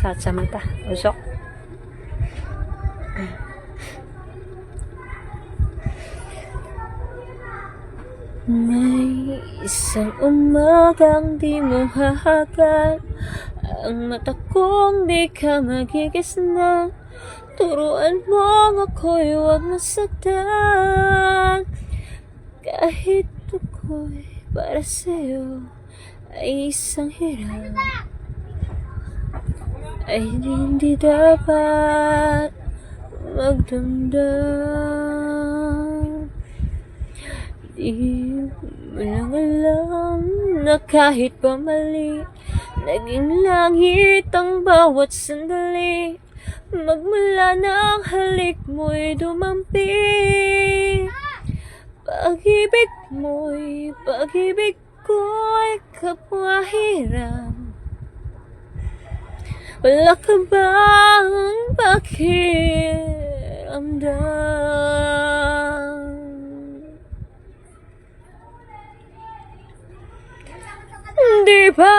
Tsatsamata. Usok. May isang umagang di mo hahagan, ang mata kong di ka magigisnan. Turuan mo ako'y huwag masaktan, kahit ako'y para sa'yo ay isang hirap, ay hindi dapat magdamdam. Di mo lang alam na kahit pa mali, naging langit ang bawat sandali. Magmula ng halik mo'y dumampi, pag-ibig mo'y pag-ibig ko'y kapwahiran. Wala ka bang pakiramdam? Di ba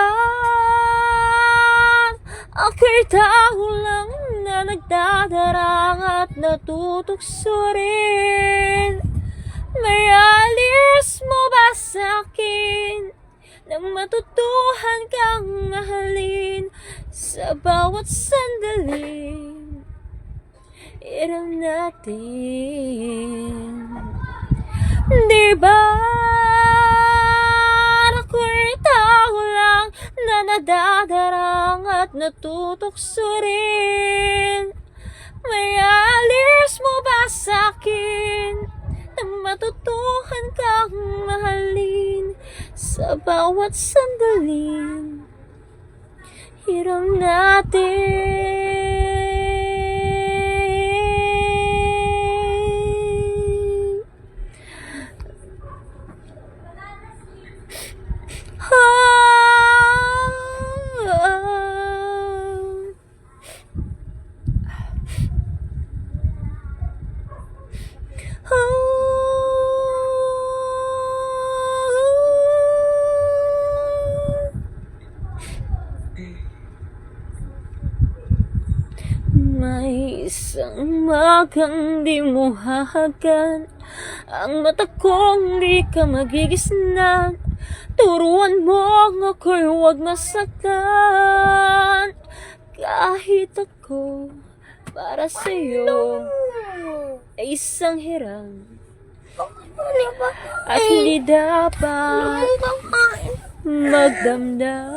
ako'y tao lang na nagdadarang at natutukso rin? May alis mo ba sa'kin na matutuhan kang mahalin sa bawat sandali? Iram natin. Di ba ako'y tao lang na nadadarang at natutukso rin? May alis mo ba sa'kin na matutuhan kang mahalin sa bawat sandali? Hiram natin. May isang umagang di mo hahagan, ang mata kong di ka magigisnan. Turuan mo ako'y huwag masaktan, kahit ako para sa'yo ay isang hiram, at hindi dapat magdamdam.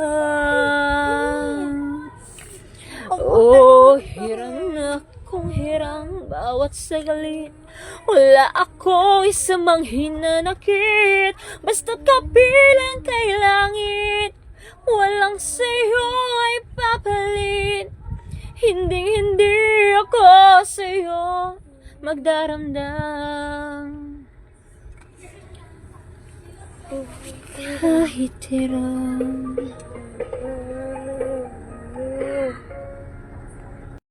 Oh, hiram na kung hiram bawat sagalit. Wala ako isamang hinanakit, basta kabilang kay langit. Walang sa'yo ay papalit, hindi ako sa'yo magdaramdam. Kahit hiram.